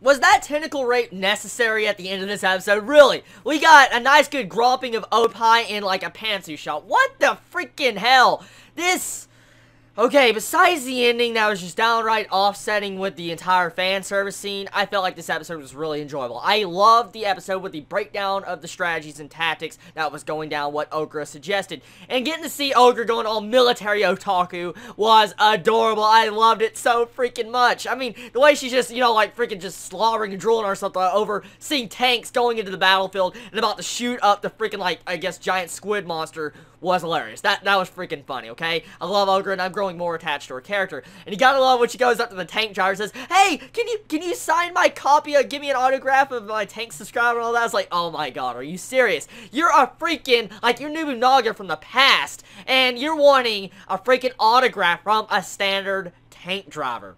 Was that tentacle rape necessary at the end of this episode? Really? We got a nice good gromping of Opie in like a pantsuit shot. What the freaking hell? This... Okay, besides the ending that was just downright offsetting with the entire fan service scene, I felt like this episode was really enjoyable. I loved the episode with the breakdown of the strategies and tactics that was going down what Okra suggested. And getting to see Okra going all military otaku was adorable. I loved it so freaking much. I mean, the way she's just, you know, like freaking just slobbering and drooling or something over seeing tanks going into the battlefield and about to shoot up the freaking, like, I guess, giant squid monster was hilarious. That was freaking funny, okay? I love Okra and I'm growing more attached to her character. And you gotta love when she goes up to the tank driver and says, "Hey, can you sign my copy or give me an autograph of my tank subscriber?" and all that. I was like, oh my god, are you serious? You're a freaking, like, you're Nobunagun from the past, and you're wanting a freaking autograph from a standard tank driver.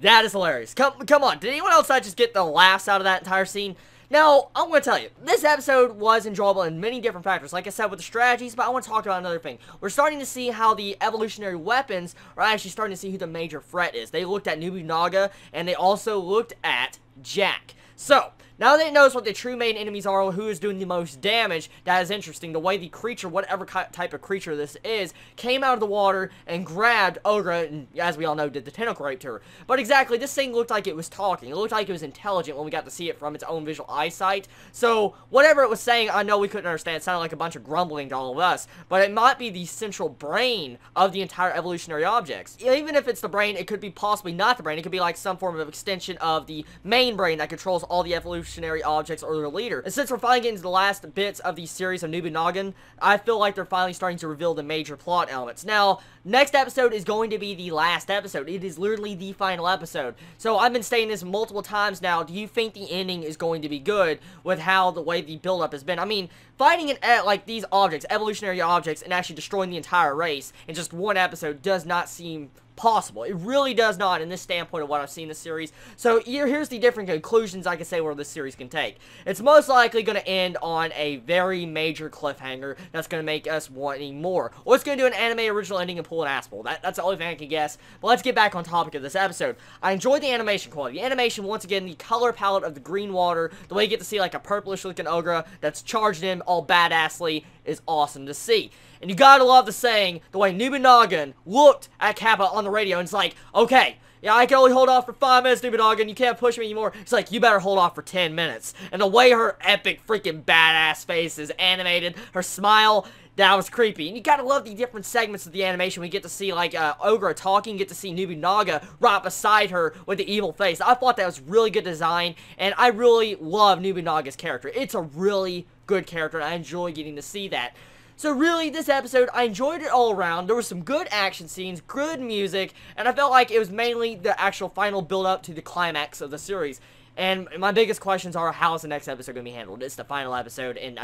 That is hilarious. Come on, did anyone else just get the laughs out of that entire scene? Now, I'm going to tell you, this episode was enjoyable in many different factors, like I said, with the strategies, but I want to talk about another thing. We're starting to see how the evolutionary weapons are actually starting to see who the major threat is. They looked at Nobunaga, and they also looked at Jack. So, now that it knows what the true main enemies are, who is doing the most damage, that is interesting. The way the creature, whatever type of creature this is, came out of the water and grabbed Okra, and as we all know, did the tentacle rape to her. But exactly, this thing looked like it was talking. It looked like it was intelligent when we got to see it from its own visual eyesight. So, whatever it was saying, I know we couldn't understand. It sounded like a bunch of grumbling to all of us. But it might be the central brain of the entire evolutionary objects. Even if it's the brain, it could be possibly not the brain. It could be like some form of extension of the main brain that controls all the evolutionary objects or their leader. And since we're finally getting to the last bits of the series of Nobunagun, I feel like they're finally starting to reveal the major plot elements. Now, next episode is going to be the last episode. It is literally the final episode. So I've been saying this multiple times now. Do you think the ending is going to be good with how the way the build-up has been? I mean, fighting like these objects, evolutionary objects, and actually destroying the entire race in just one episode does not seem possible. It really does not in this standpoint of what I've seen in this series. So here's the different conclusions I can say where this series can take. It's most likely going to end on a very major cliffhanger that's going to make us wanting more. Or it's going to do an anime original ending and pull an asshole. That's the only thing I can guess. But let's get back on topic of this episode. I enjoyed the animation quality. The animation, once again, the color palette of the green water, the way you get to see like a purplish looking Okra that's charged in all badassly is awesome to see. And you gotta love the saying, the way Nobunagun looked at Kappa on the radio and it's like, okay, yeah, I can only hold off for 5 minutes, Nobunagun, you can't push me anymore. It's like, you better hold off for 10 minutes. And the way her epic freaking badass face is animated, her smile, that was creepy. And you gotta love the different segments of the animation. We get to see, like, Okra talking, get to see Nobunaga right beside her with the evil face. I thought that was really good design, and I really love Nobunaga's character. It's a really good character, and I enjoy getting to see that. So really, this episode, I enjoyed it all around. There were some good action scenes, good music, and I felt like it was mainly the actual final build-up to the climax of the series. And my biggest questions are, how is the next episode going to be handled? It's the final episode, and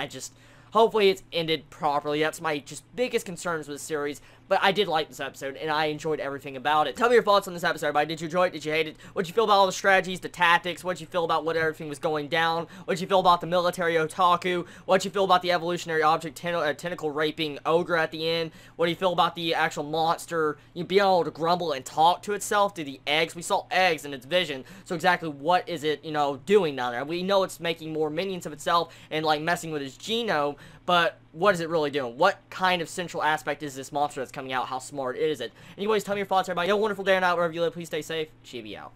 hopefully it's ended properly. That's my biggest concerns with the series. But I did like this episode, and I enjoyed everything about it. Tell me your thoughts on this episode, everybody. Did you enjoy it? Did you hate it? What'd you feel about all the strategies, the tactics? What'd you feel about what everything was going down? What'd you feel about the military otaku? What'd you feel about the evolutionary object tentacle raping Okra at the end? What do you feel about the actual monster being able to grumble and talk to itself? To the eggs? We saw eggs in its vision. So exactly what is it, doing down there? We know it's making more minions of itself and, like, messing with its genome, but what is it really doing? What kind of central aspect is this monster that's coming out? How smart is it? Anyways, tell me your thoughts, everybody. Have a wonderful day or night wherever you live. Please stay safe. Chibi out.